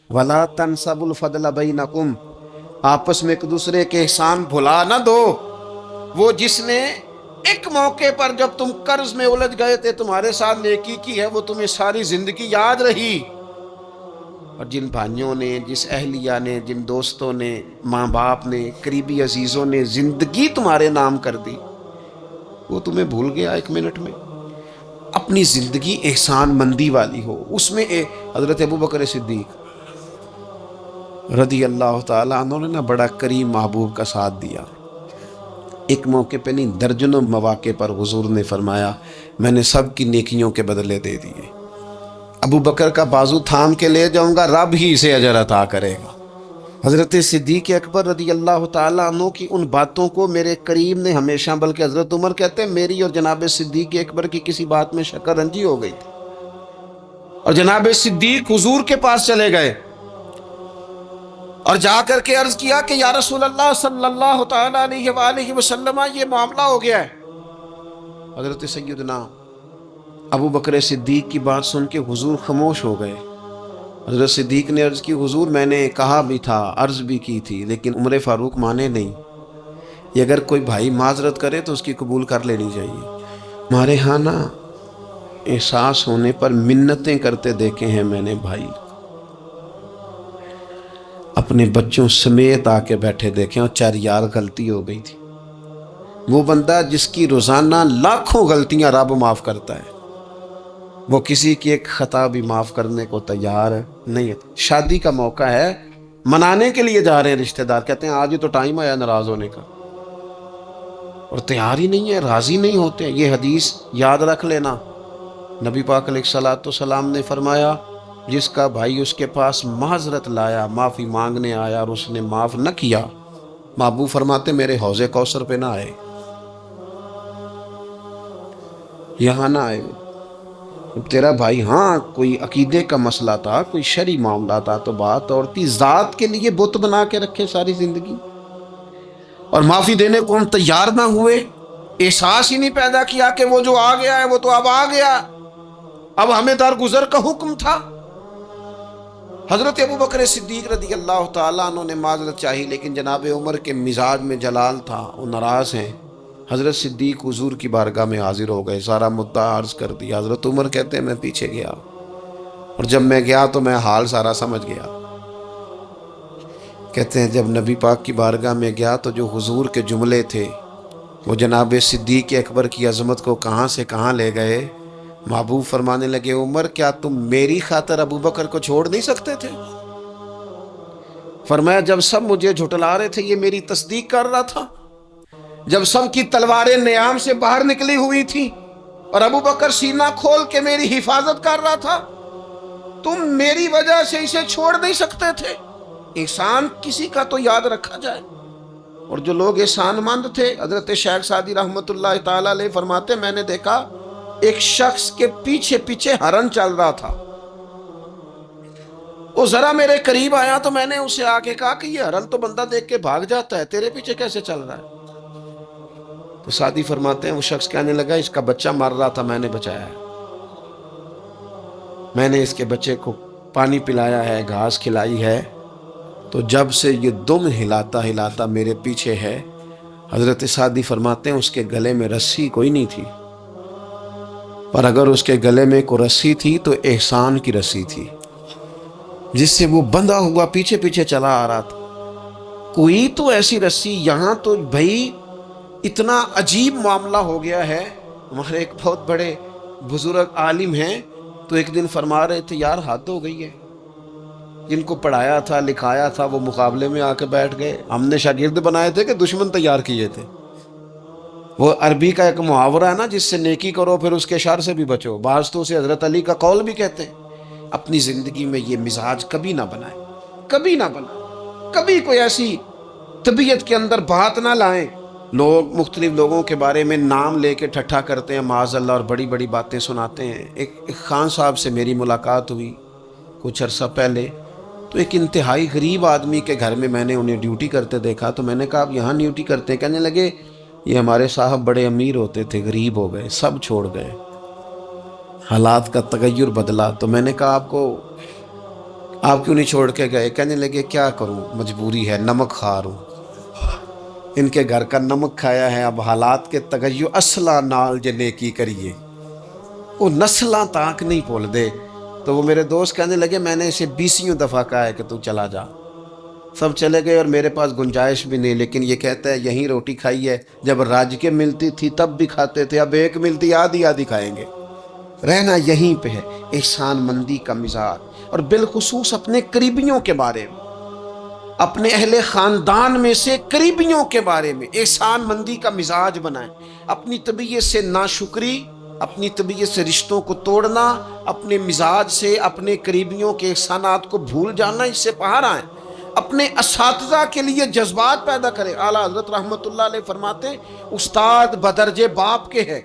وَلَا تَنْسَبُوا الْفَضْلَ بَيْنَكُمْ، آپس میں ایک دوسرے کے احسان بھلا نہ دو۔ وہ جس نے ایک موقع پر جب تم قرض میں الجھ گئے تھے تمہارے ساتھ نیکی کی ہے، وہ تمہیں ساری زندگی یاد رہی۔ اور جن بھائیوں نے، جس اہلیہ نے، جن دوستوں نے، ماں باپ نے، قریبی عزیزوں نے زندگی تمہارے نام کر دی، وہ تمہیں بھول گیا ایک منٹ میں۔ اپنی زندگی احسان مندی والی ہو، اس میں حضرت ابوبکر صدیق رضی اللہ تعالیٰ عنہ نے بڑا کریم محبوب کا ساتھ دیا۔ ایک موقع پہ نہیں، درجنوں مواقع پر حضور نے فرمایا میں نے سب کی نیکیوں کے بدلے دے دیے، ابو بکر کا بازو تھام کے لے جاؤں گا، رب ہی اسے اجر عطا کرے گا۔ حضرت صدیق اکبر رضی اللہ تعالیٰ عنہ کی ان باتوں کو میرے کریم نے ہمیشہ، بلکہ حضرت عمر کہتے ہیں میری اور جناب صدیق اکبر کی کسی بات میں شکر رنجی ہو گئی تھی، اور جناب صدیق حضور کے پاس چلے گئے اور جا کر کے عرض کیا کہ یا رسول اللہ صلی اللہ تعالیٰ علیہ وآلہ وسلم یہ معاملہ ہو گیا ہے۔ حضرت سیدنا ابو بکر صدیق کی بات سن کے حضور خاموش ہو گئے۔ حضرت صدیق نے عرض کی حضور میں نے کہا بھی تھا، عرض بھی کی تھی، لیکن عمر فاروق مانے نہیں، یہ اگر کوئی بھائی معذرت کرے تو اس کی قبول کر لینی چاہیے۔ ہمارے ہاں نا احساس ہونے پر منتیں کرتے دیکھے ہیں میں نے بھائی، اپنے بچوں سمیت آ کے بیٹھے دیکھیں اور چار یار غلطی ہو گئی تھی۔ وہ بندہ جس کی روزانہ لاکھوں غلطیاں رب معاف کرتا ہے، وہ کسی کی ایک خطا بھی معاف کرنے کو تیار نہیں ہے۔ شادی کا موقع ہے، منانے کے لیے جا رہے ہیں رشتہ دار، کہتے ہیں آج ہی تو ٹائم آیا ناراض ہونے کا، اور تیار ہی نہیں ہے، راضی نہیں ہوتے۔ یہ حدیث یاد رکھ لینا، نبی پاک علیہ الصلوۃ والسلام نے فرمایا جس کا بھائی اس کے پاس معذرت لایا، معافی مانگنے آیا اور اس نے معاف نہ کیا، محبوب فرماتے میرے حوض کوثر پہ نہ آئے، یہاں نہ آئے۔ تیرا بھائی ہاں کوئی عقیدے کا مسئلہ تھا، کوئی شرعی معاملہ تھا تو بات اور تھی، ذات کے لیے بت بنا کے رکھے ساری زندگی، اور معافی دینے کو ہم تیار نہ ہوئے، احساس ہی نہیں پیدا کیا کہ وہ جو آ گیا ہے وہ تو اب آ گیا، اب ہمیں درگزر کا حکم تھا۔ حضرت ابوبکر صدیق رضی اللہ تعالیٰ عنہ نے معذرت چاہی، لیکن جناب عمر کے مزاج میں جلال تھا، وہ ناراض ہیں۔ حضرت صدیق حضور کی بارگاہ میں حاضر ہو گئے، سارا مدعا عرض کر دیا۔ حضرت عمر کہتے ہیں میں پیچھے گیا، اور جب میں گیا تو میں حال سارا سمجھ گیا۔ کہتے ہیں جب نبی پاک کی بارگاہ میں گیا تو جو حضور کے جملے تھے وہ جناب صدیق اکبر کی عظمت کو کہاں سے کہاں لے گئے۔ محبوب فرمانے لگے عمر کیا تم میری خاطر ابو بکر کو چھوڑ نہیں سکتے تھے؟ فرمایا جب سب مجھے جھٹلا رہے تھے یہ میری تصدیق کر رہا تھا، جب سب کی تلواریں نیام سے باہر نکلی ہوئی تھی اور ابو بکر سینہ کھول کے میری حفاظت کر رہا تھا، تم میری وجہ سے اسے چھوڑ نہیں سکتے تھے۔ احسان کسی کا تو یاد رکھا جائے۔ اور جو لوگ احسان مند تھے، حضرت شیخ سعدی رحمت اللہ تعالی علیہ فرماتے، میں نے دیکھا ایک شخص کے پیچھے پیچھے ہرن چل رہا تھا، وہ ذرا میرے قریب آیا تو میں نے اسے آ کے کہا کہ یہ ہرن تو بندہ دیکھ کے بھاگ جاتا ہے، تیرے پیچھے کیسے چل رہا ہے؟ تو سعدی فرماتے ہیں وہ شخص کہنے لگا اس کا بچہ مر رہا تھا، میں نے بچایا ہے، میں نے اس کے بچے کو پانی پلایا ہے، گھاس کھلائی ہے، تو جب سے یہ دم ہلاتا ہلاتا میرے پیچھے ہے۔ حضرت سعدی فرماتے ہیں اس کے گلے میں رسی کوئی نہیں تھی، پر اگر اس کے گلے میں کوئی رسی تھی تو احسان کی رسی تھی، جس سے وہ بندھا ہوا پیچھے پیچھے چلا آ رہا تھا۔ کوئی تو ایسی رسی، یہاں تو بھائی اتنا عجیب معاملہ ہو گیا ہے۔ ہمارے ایک بہت بڑے بزرگ عالم ہیں، تو ایک دن فرما رہے تھے یار حد ہو گئی ہے، جن کو پڑھایا تھا لکھایا تھا وہ مقابلے میں آ کے بیٹھ گئے، ہم نے شاگرد بنائے تھے کہ دشمن تیار کیے تھے۔ وہ عربی کا ایک محاورہ ہے نا، جس سے نیکی کرو پھر اس کے شر سے بھی بچو، بعض تو اسے حضرت علی کا قول بھی کہتے ہیں۔ اپنی زندگی میں یہ مزاج کبھی نہ بنائیں، کبھی نہ بنائیں، کبھی کوئی ایسی طبیعت کے اندر بات نہ لائیں۔ لوگ مختلف لوگوں کے بارے میں نام لے کے ٹھٹھا کرتے ہیں معاذ اللہ، اور بڑی بڑی باتیں سناتے ہیں۔ ایک خان صاحب سے میری ملاقات ہوئی کچھ عرصہ پہلے، تو ایک انتہائی غریب آدمی کے گھر میں میں نے انہیں ڈیوٹی کرتے دیکھا، تو میں نے کہا آپ یہاں ڈیوٹی کرتے ہیں؟ کہنے لگے یہ ہمارے صاحب بڑے امیر ہوتے تھے، غریب ہو گئے، سب چھوڑ گئے، حالات کا تغیر بدلا۔ تو میں نے کہا آپ کیوں نہیں چھوڑ کے گئے؟ کہنے لگے کیا کروں، مجبوری ہے، نمک خار ہوں، ان کے گھر کا نمک کھایا ہے، اب حالات کے تغیر اصلہ نال جے نیکی کریے، وہ نسلاں تاک نہیں بھول دے۔ تو وہ میرے دوست کہنے لگے میں نے اسے 20 دفعہ کہا ہے کہ تو چلا جا، سب چلے گئے اور میرے پاس گنجائش بھی نہیں، لیکن یہ کہتا ہے یہیں روٹی کھائی ہے، جب راج کے ملتی تھی تب بھی کھاتے تھے، اب ایک ملتی آدھی آدھی کھائیں گے، رہنا یہیں پہ ہے۔ احسان مندی کا مزاج، اور بالخصوص اپنے قریبیوں کے بارے میں، اپنے اہل خاندان میں سے قریبیوں کے بارے میں احسان مندی کا مزاج بنائیں۔ اپنی طبیعت سے ناشکری، اپنی طبیعت سے رشتوں کو توڑنا، اپنے مزاج سے اپنے قریبیوں کے احسانات کو بھول جانا، اس سے باہر آئیں۔ اپنے اساتذہ کے لیے جذبات پیدا کریں۔ اعلیٰ حضرت رحمت اللہ علیہ فرماتے ہیں استاد بدرجے باپ کے ہے،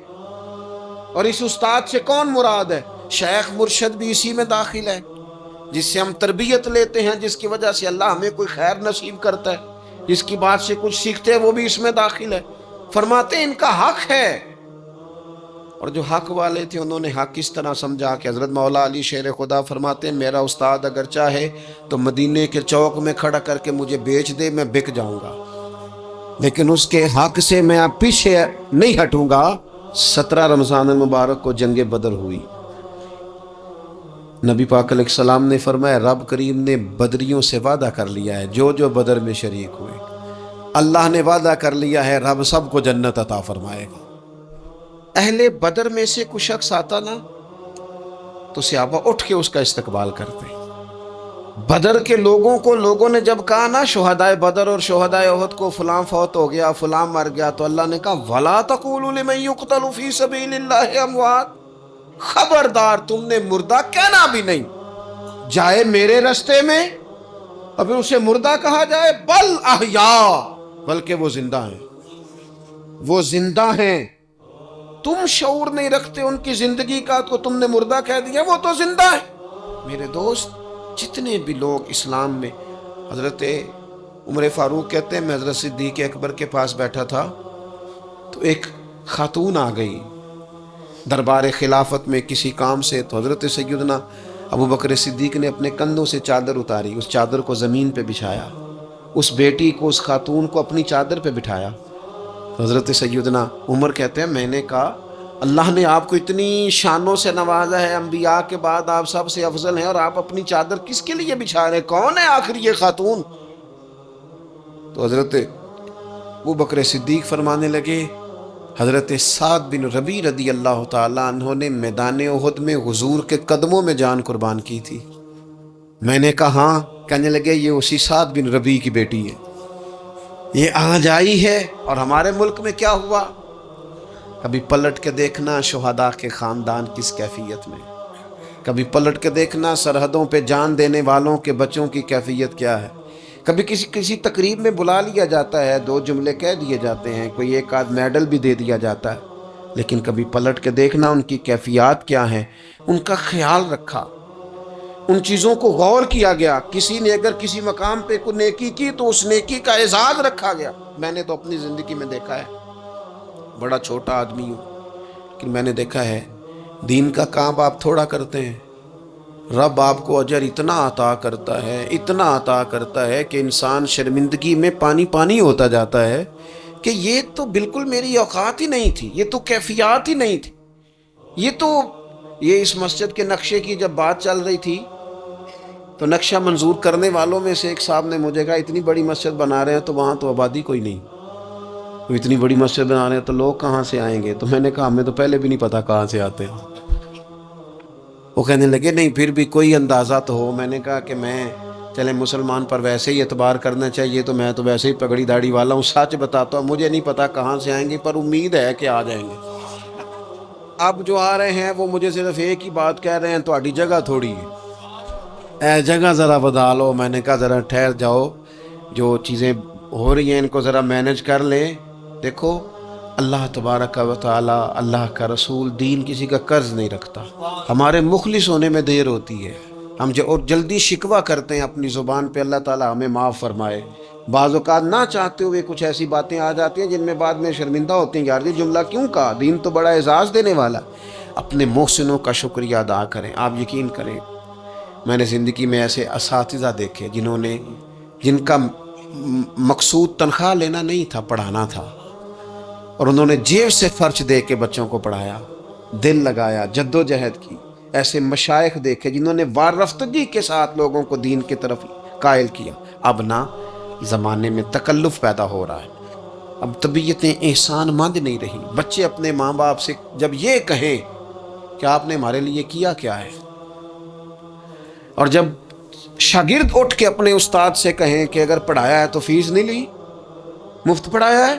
اور اس استاد سے کون مراد ہے؟ شیخ مرشد بھی اسی میں داخل ہے، جس سے ہم تربیت لیتے ہیں، جس کی وجہ سے اللہ ہمیں کوئی خیر نصیب کرتا ہے، جس کی بات سے کچھ سیکھتے ہیں، وہ بھی اس میں داخل ہے۔ فرماتے ہیں ان کا حق ہے، اور جو حق والے تھے انہوں نے حق اس طرح سمجھا کہ حضرت مولا علی شیر خدا فرماتے ہیں میرا استاد اگر چاہے تو مدینے کے چوک میں کھڑا کر کے مجھے بیچ دے، میں بک جاؤں گا، لیکن اس کے حق سے میں اب پیچھے نہیں ہٹوں گا۔ 17 رمضان المبارک کو جنگ بدر ہوئی، نبی پاک علیہ السلام نے فرمایا رب کریم نے بدریوں سے وعدہ کر لیا ہے، جو بدر میں شریک ہوئے اللہ نے وعدہ کر لیا ہے رب سب کو جنت عطا فرمائے گا۔ اہل بدر میں سے کوئی شخص آتا نا تو صحابہ اٹھ کے اس کا استقبال کرتے۔ بدر کے لوگوں نے جب کہا نا شہدائے بدر اور شہدائے احد کو فلاں فوت ہو گیا، فلاں مر گیا، تو اللہ نے کہا وَلَا تَقُولُوا لِمَن يُقْتَلُ فِي سَبِيلِ اللَّهِ أَمْوَاتٌ، خبردار تم نے مردہ کہنا بھی نہیں، جائے میرے رستے میں اور پھر اسے مردہ کہا جائے، بل احیاء، بلکہ وہ زندہ ہیں، وہ زندہ ہیں۔ تم شعور نہیں رکھتے ان کی زندگی کا تو تم نے مردہ کہہ دیا، وہ تو زندہ ہے۔ میرے دوست جتنے بھی لوگ اسلام میں، حضرت عمر فاروق کہتے ہیں میں حضرت صدیق اکبر کے پاس بیٹھا تھا تو ایک خاتون آ گئی دربار خلافت میں کسی کام سے، تو حضرت سیدنا ابو بکر صدیق نے اپنے کندھوں سے چادر اتاری، اس چادر کو زمین پہ بچھایا، اس بیٹی کو، اس خاتون کو اپنی چادر پہ بٹھایا۔ حضرت سیدنا عمر کہتے ہیں میں نے کہا اللہ نے آپ کو اتنی شانوں سے نوازا ہے، انبیاء کے بعد آپ سب سے افضل ہیں، اور آپ اپنی چادر کس کے لیے بچھا رہے؟ کون ہے آخر یہ خاتون؟ تو حضرت ابو بکر صدیق فرمانے لگے حضرت سعد بن ربیع رضی اللہ تعالیٰ عنہ نے میدان احد میں حضور کے قدموں میں جان قربان کی تھی۔ میں نے کہا ہاں، کہنے لگے یہ اسی سعد بن ربیع کی بیٹی ہے۔ یہ آج آئی ہے۔ اور ہمارے ملک میں کیا ہوا؟ کبھی پلٹ کے دیکھنا شہداء کے خاندان کس کیفیت میں، کبھی پلٹ کے دیکھنا سرحدوں پہ جان دینے والوں کے بچوں کی کیفیت کیا ہے۔ کبھی کسی تقریب میں بلا لیا جاتا ہے، 2 جملے کہہ دیے جاتے ہیں، کوئی ایک آدھ میڈل بھی دے دیا جاتا ہے، لیکن کبھی پلٹ کے دیکھنا ان کی کیفیات کیا ہیں، ان کا خیال رکھا، ان چیزوں کو غور کیا گیا۔ کسی نے اگر کسی مقام پہ کوئی نیکی کی تو اس نیکی کا اعزاز رکھا گیا۔ میں نے تو اپنی زندگی میں دیکھا ہے، بڑا چھوٹا آدمی ہوں لیکن میں نے دیکھا ہے دین کا کام آپ تھوڑا کرتے ہیں، رب آپ کو اجر اتنا عطا کرتا ہے، اتنا عطا کرتا ہے کہ انسان شرمندگی میں پانی پانی ہوتا جاتا ہے کہ یہ تو بالکل میری اوقات ہی نہیں تھی، یہ تو کیفیات ہی نہیں تھی، یہ اس مسجد کے نقشے کی جب بات چل رہی تھی تو نقشہ منظور کرنے والوں میں سے ایک صاحب نے مجھے کہا اتنی بڑی مسجد بنا رہے ہیں تو وہاں تو آبادی کوئی نہیں، تو اتنی بڑی مسجد بنا رہے ہیں تو لوگ کہاں سے آئیں گے؟ تو میں نے کہا ہمیں تو پہلے بھی نہیں پتا کہاں سے آتے ہیں۔ وہ کہنے لگے نہیں پھر بھی کوئی اندازہ تو ہو۔ میں نے کہا کہ چلے مسلمان پر ویسے ہی اعتبار کرنا چاہیے، تو میں تو ویسے ہی پگڑی داڑھی والا ہوں، سچ بتاتا ہوں مجھے نہیں پتا کہاں سے آئیں گے، پر امید ہے کہ آ جائیں گے۔ اب جو آ رہے ہیں وہ مجھے صرف ایک ہی بات کہہ رہے ہیں، تہاڈی جگہ تھوڑی ہے، اے جگہ ذرا بدا لو۔ میں نے کہا ذرا ٹھہر جاؤ، جو چیزیں ہو رہی ہیں ان کو ذرا مینج کر لیں۔ دیکھو اللہ تبارک و تعالی، اللہ کا رسول، دین کسی کا قرض نہیں رکھتا۔ ہمارے مخلص ہونے میں دیر ہوتی ہے، ہم اور جلدی شکوہ کرتے ہیں اپنی زبان پہ، اللہ تعالی ہمیں معاف فرمائے۔ بعض اوقات نہ چاہتے ہوئے کچھ ایسی باتیں آ جاتی ہیں جن میں بعد میں شرمندہ ہوتے ہیں، یار یہ جملہ کیوں کہا، دین تو بڑا اعزاز دینے والا۔ اپنے محسنوں کا شکریہ ادا کریں۔ آپ یقین کریں میں نے زندگی میں ایسے اساتذہ دیکھے جن کا مقصود تنخواہ لینا نہیں تھا، پڑھانا تھا، اور انہوں نے جیب سے خرچ دے کے بچوں کو پڑھایا، دل لگایا، جد و جہد کی۔ ایسے مشائخ دیکھے جنہوں نے وارفتگی کے ساتھ لوگوں کو دین کی طرف قائل کیا۔ اب نہ زمانے میں تکلف پیدا ہو رہا ہے، اب طبیعتیں احسان مند نہیں رہی۔ بچے اپنے ماں باپ سے جب یہ کہیں کہ آپ نے ہمارے لیے کیا کیا ہے، اور جب شاگرد اٹھ کے اپنے استاد سے کہیں کہ اگر پڑھایا ہے تو فیس نہیں لی، مفت پڑھایا ہے۔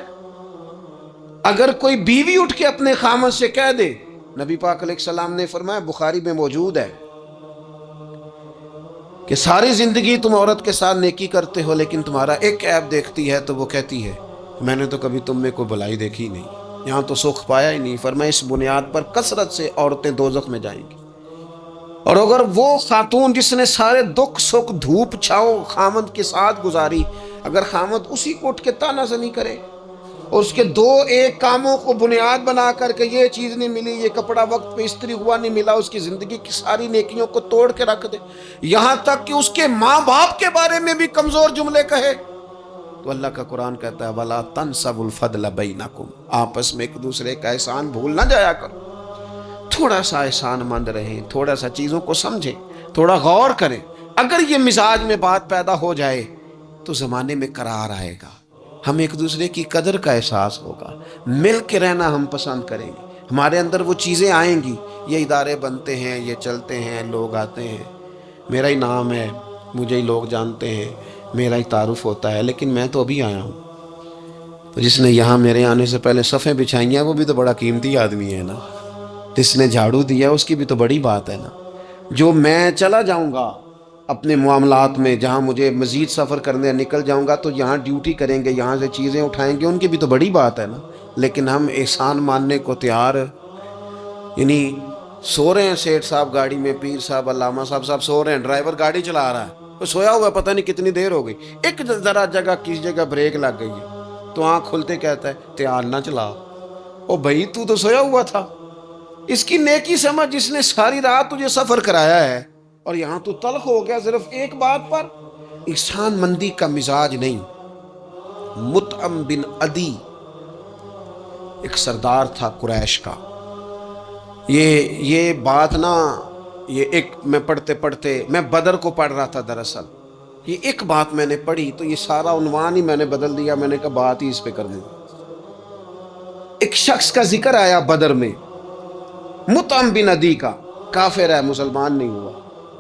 اگر کوئی بیوی اٹھ کے اپنے خامد سے کہہ دے، نبی پاک علیہ السلام نے فرمایا، بخاری میں موجود ہے، کہ ساری زندگی تم عورت کے ساتھ نیکی کرتے ہو لیکن تمہارا ایک عیب دیکھتی ہے تو وہ کہتی ہے میں نے تو کبھی تم میں کوئی بھلائی دیکھی نہیں، یہاں تو سکھ پایا ہی نہیں۔ فرمایا اس بنیاد پر کثرت سے عورتیں دوزخ میں جائیں گی۔ اور اگر وہ خاتون جس نے سارے دکھ سکھ دھوپ چھاؤں خامد کے ساتھ گزاری، اگر خامد اسی کو اٹھ کے تانا زنی کرے اور اس کے 2-1 کاموں کو بنیاد بنا کر کے یہ چیز نہیں ملی، یہ کپڑا وقت پہ استری ہوا نہیں ملا، اس کی زندگی کی ساری نیکیوں کو توڑ کے رکھ دے، یہاں تک کہ اس کے ماں باپ کے بارے میں بھی کمزور جملے کہے، تو اللہ کا قرآن کہتا ہے وَلَا تَنْسَبُوا الْفَضْلَ بَيْنَكُمْ، آپس میں ایک دوسرے کا احسان بھول نہ جایا کرو۔ تھوڑا سا احسان مند رہیں، تھوڑا سا چیزوں کو سمجھیں، تھوڑا غور کریں۔ اگر یہ مزاج میں بات پیدا ہو جائے تو زمانے میں قرار آئے گا، ہم ایک دوسرے کی قدر کا احساس ہوگا، مل کے رہنا ہم پسند کریں گے، ہمارے اندر وہ چیزیں آئیں گی۔ یہ ادارے بنتے ہیں، یہ چلتے ہیں، لوگ آتے ہیں، میرا ہی نام ہے، مجھے ہی لوگ جانتے ہیں، میرا ہی تعارف ہوتا ہے، لیکن میں تو ابھی آیا ہوں، تو جس نے یہاں میرے آنے سے پہلے صفیں بچھائی ہیں وہ بھی تو بڑا قیمتی آدمی ہے نا، جس نے جھاڑو دیا اس کی بھی تو بڑی بات ہے نا۔ جو میں چلا جاؤں گا اپنے معاملات میں، جہاں مجھے مزید سفر کرنے نکل جاؤں گا تو یہاں ڈیوٹی کریں گے، یہاں سے چیزیں اٹھائیں گے، ان کی بھی تو بڑی بات ہے نا۔ لیکن ہم احسان ماننے کو تیار، یعنی سو رہے ہیں سیٹھ صاحب گاڑی میں، پیر صاحب، علامہ صاحب سو رہے ہیں، ڈرائیور گاڑی چلا رہا ہے، وہ سویا ہوا ہے، پتہ نہیں کتنی دیر ہو گئی، ایک ذرا جگہ کسی جگہ بریک لگ گئی ہے تو آنکھ کھلتے کہتا ہے دھیان نہ چلا۔ او بھائی تو سویا ہوا تھا، اس کی نیکی سمجھ جس نے ساری رات تجھے سفر کرایا ہے، اور یہاں تو تلخ ہو گیا صرف ایک بات پر۔ احسان مندی کا مزاج نہیں۔ مطعم بن عدی ایک سردار تھا قریش کا، یہ بات نا، یہ ایک میں پڑھتے میں بدر کو پڑھ رہا تھا، دراصل یہ ایک بات میں نے پڑھی تو یہ سارا عنوان ہی میں نے بدل دیا، میں نے کہا بات ہی اس پہ کر دیں۔ ایک شخص کا ذکر آیا بدر میں، مطعم بن عدی کا، کافر ہے، مسلمان نہیں ہوا،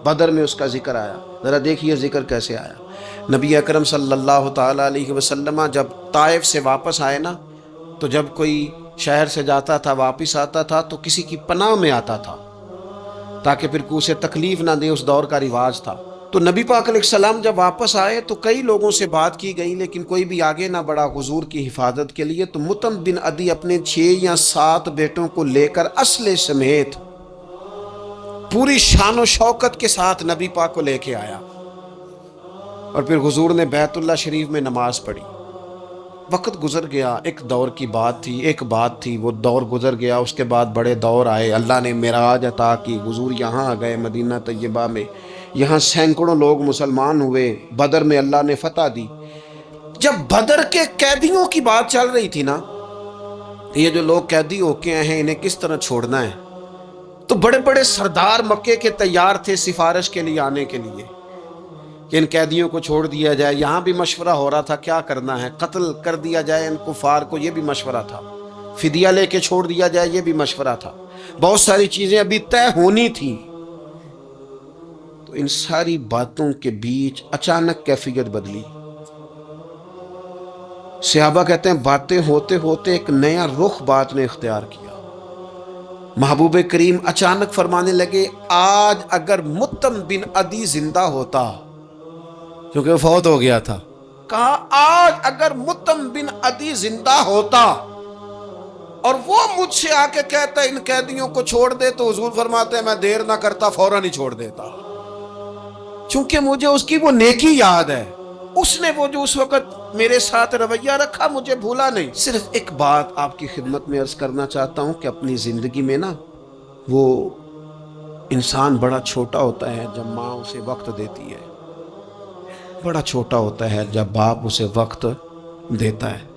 بدر میں اس کا ذکر آیا۔ ذرا دیکھیے ذکر کیسے آیا۔ نبی اکرم صلی اللہ تعالیٰ علیہ وسلم جب طائف سے واپس آئے نا، تو جب کوئی شہر سے جاتا تھا واپس آتا تھا تو کسی کی پناہ میں آتا تھا تاکہ پھر کوئی اسے تکلیف نہ دے، اس دور کا رواج تھا۔ تو نبی پاک علیہ السلام جب واپس آئے تو کئی لوگوں سے بات کی گئی لیکن کوئی بھی آگے نہ بڑھا حضور کی حفاظت کے لیے۔ تو مطعم بن عدی اپنے 6 یا 7 بیٹوں کو لے کر اسلحے سمیت پوری شان و شوکت کے ساتھ نبی پاک کو لے کے آیا، اور پھر حضور نے بیت اللہ شریف میں نماز پڑھی۔ وقت گزر گیا، ایک دور کی بات تھی، ایک بات تھی، وہ دور گزر گیا، اس کے بعد بڑے دور آئے، اللہ نے معراج عطا کی، حضور یہاں آ گئے مدینہ طیبہ میں، یہاں سینکڑوں لوگ مسلمان ہوئے، بدر میں اللہ نے فتح دی۔ جب بدر کے قیدیوں کی بات چل رہی تھی نا، یہ جو لوگ قیدی ہو کے آئے ہیں انہیں کس طرح چھوڑنا ہے، تو بڑے بڑے سردار مکے کے تیار تھے سفارش کے لیے آنے کے لیے کہ ان قیدیوں کو چھوڑ دیا جائے۔ یہاں بھی مشورہ ہو رہا تھا کیا کرنا ہے، قتل کر دیا جائے ان کفار کو، یہ بھی مشورہ تھا، فدیہ لے کے چھوڑ دیا جائے، یہ بھی مشورہ تھا، بہت ساری چیزیں ابھی طے ہونی تھیں۔ تو ان ساری باتوں کے بیچ اچانک کیفیت بدلی۔ صحابہ کہتے ہیں باتیں ہوتے ہوتے ایک نیا رخ بات نے اختیار کیا۔ محبوب کریم اچانک فرمانے لگے، آج اگر مطعم بن عدی زندہ ہوتا، کیونکہ وہ فوت ہو گیا تھا، کہا آج اگر مطعم بن عدی زندہ ہوتا اور وہ مجھ سے آ کے کہتا ان قیدیوں کو چھوڑ دے، تو حضور فرماتے ہیں میں دیر نہ کرتا، فوراً ہی چھوڑ دیتا، چونکہ مجھے اس کی وہ نیکی یاد ہے، اس نے وہ جو اس وقت میرے ساتھ رویہ رکھا مجھے بھولا نہیں۔ صرف ایک بات آپ کی خدمت میں عرض کرنا چاہتا ہوں کہ اپنی زندگی میں نا، وہ انسان بڑا چھوٹا ہوتا ہے جب ماں اسے وقت دیتی ہے، بڑا چھوٹا ہوتا ہے جب باپ اسے وقت دیتا ہے۔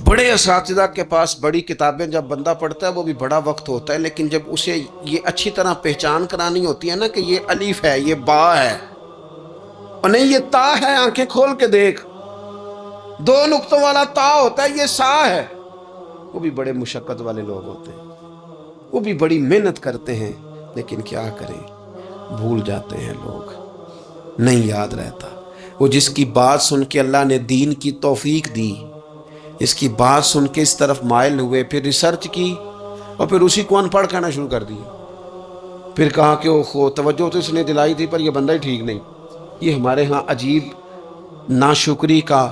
بڑے اساتذہ کے پاس بڑی کتابیں جب بندہ پڑھتا ہے وہ بھی بڑا وقت ہوتا ہے، لیکن جب اسے یہ اچھی طرح پہچان کرانی ہوتی ہے نا کہ یہ الف ہے، یہ با ہے، اور نہیں یہ تا ہے، آنکھیں کھول کے دیکھ، 2 نقطوں والا تا ہوتا ہے، یہ سا ہے، وہ بھی بڑے مشقت والے لوگ ہوتے ہیں، وہ بھی بڑی محنت کرتے ہیں، لیکن کیا کریں بھول جاتے ہیں لوگ، نہیں یاد رہتا۔ وہ جس کی بات سن کے اللہ نے دین کی توفیق دی، اس کی بات سن کے اس طرف مائل ہوئے، پھر ریسرچ کی اور پھر اسی کو ان پڑھ کہنا شروع کر دیا، پھر کہا کہ اوہ توجہ تو اس نے دلائی تھی پر یہ بندہ ہی ٹھیک نہیں۔ یہ ہمارے ہاں عجیب ناشکری کا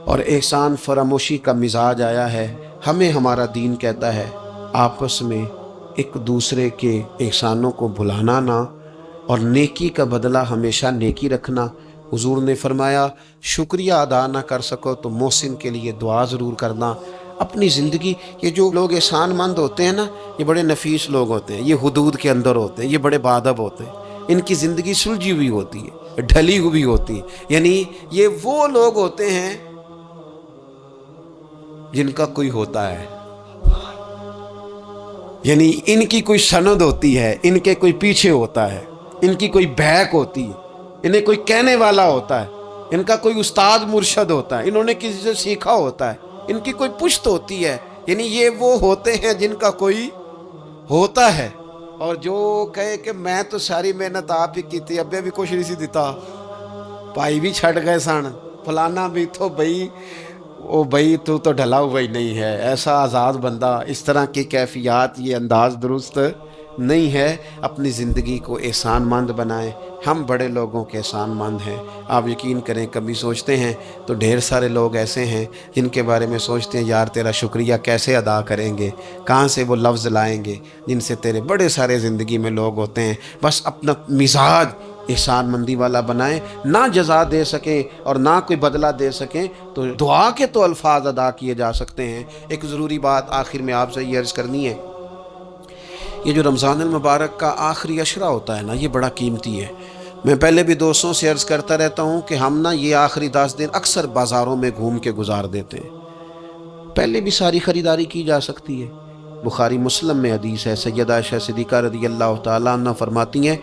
اور احسان فراموشی کا مزاج آیا ہے۔ ہمیں ہمارا دین کہتا ہے آپس میں ایک دوسرے کے احسانوں کو بھلانا نہ، اور نیکی کا بدلہ ہمیشہ نیکی رکھنا۔ حضور نے فرمایا شکریہ ادا نہ کر سکو تو محسن کے لیے دعا ضرور کرنا۔ اپنی زندگی، یہ جو لوگ احسان مند ہوتے ہیں نا، یہ بڑے نفیس لوگ ہوتے ہیں، یہ حدود کے اندر ہوتے ہیں، یہ بڑے باادب ہوتے ہیں، ان کی زندگی سلجھی ہوئی ہوتی ہے، ڈھلی ہوئی ہوتی ہے، یعنی یہ وہ لوگ ہوتے ہیں جن کا کوئی ہوتا ہے، یعنی ان کی کوئی سند ہوتی ہے، ان کے کوئی پیچھے ہوتا ہے، ان کی کوئی بہک ہوتی ہے، انہیں کوئی کہنے والا ہوتا ہے، ان کا کوئی استاد مرشد ہوتا ہے، انہوں نے کسی سے سیکھا ہوتا ہے، ان کی کوئی پشت ہوتی ہے، یعنی یہ وہ ہوتے ہیں جن کا کوئی ہوتا ہے۔ اور جو کہے کہ میں تو ساری محنت آپ ہی کی تھی، ابے بھی کچھ نہیں سی دیتا، بھائی بھی چھٹ گئے سن، فلانا بھی تو بھائی او بھائی تو ڈھلا ہوا ہی نہیں ہے، ایسا آزاد بندہ، اس طرح کی کیفیات، یہ انداز درست نہیں ہے۔ اپنی زندگی کو احسان مند بنائیں۔ ہم بڑے لوگوں کے احسان مند ہیں، آپ یقین کریں کبھی سوچتے ہیں تو ڈھیر سارے لوگ ایسے ہیں جن کے بارے میں سوچتے ہیں یار تیرا شکریہ کیسے ادا کریں گے، کہاں سے وہ لفظ لائیں گے جن سے تیرے بڑے سارے زندگی میں لوگ ہوتے ہیں۔ بس اپنا مزاج احسان مندی والا بنائیں، نہ جزا دے سکیں اور نہ کوئی بدلہ دے سکیں تو دعا کے تو الفاظ ادا کیے جا سکتے ہیں۔ ایک ضروری بات آخر میں آپ سے یہ عرض کرنی ہے، یہ جو رمضان المبارک کا آخری عشرہ ہوتا ہے نا، یہ بڑا قیمتی ہے۔ میں پہلے بھی دوستوں سے عرض کرتا رہتا ہوں کہ ہم نا یہ آخری 10 دن اکثر بازاروں میں گھوم کے گزار دیتے ہیں، پہلے بھی ساری خریداری کی جا سکتی ہے۔ بخاری مسلم میں حدیث ہے، سیدہ عائشہ صدیقہ رضی اللہ تعالیٰ عنہ فرماتی ہیں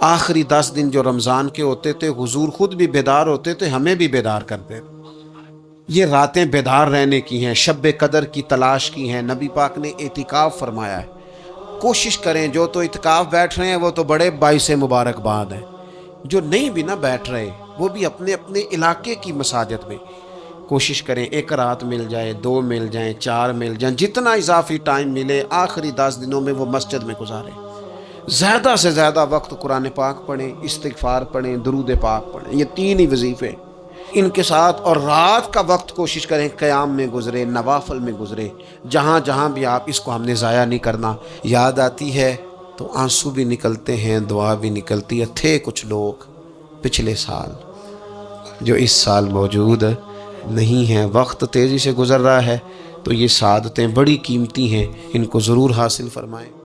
آخری 10 دن جو رمضان کے ہوتے تھے حضور خود بھی بیدار ہوتے تھے، ہمیں بھی بیدار کرتے تھے۔ یہ راتیں بیدار رہنے کی ہیں، شب قدر کی تلاش کی ہیں۔ نبی پاک نے اعتکاف فرمایا ہے، کوشش کریں، جو تو اعتکاف بیٹھ رہے ہیں وہ تو بڑے باعث مبارکباد ہیں، جو نہیں بھی نہ بیٹھ رہے وہ بھی اپنے اپنے علاقے کی مساجد میں کوشش کریں، ایک رات مل جائے، 2 مل جائیں، 4 مل جائیں، جتنا اضافی ٹائم ملے آخری 10 دنوں میں وہ مسجد میں گزاریں۔ زیادہ سے زیادہ وقت قرآن پاک پڑھیں، استغفار پڑھیں، درود پاک پڑھیں، یہ 3 ہی وظیفے ان کے ساتھ۔ اور رات کا وقت کوشش کریں قیام میں گزرے، نوافل میں گزرے، جہاں جہاں بھی آپ، اس کو ہم نے ضائع نہیں کرنا۔ یاد آتی ہے تو آنسو بھی نکلتے ہیں، دعا بھی نکلتی ہے۔ تھے کچھ لوگ پچھلے سال جو اس سال موجود نہیں ہیں، وقت تیزی سے گزر رہا ہے، تو یہ سعادتیں بڑی قیمتی ہیں، ان کو ضرور حاصل فرمائیں۔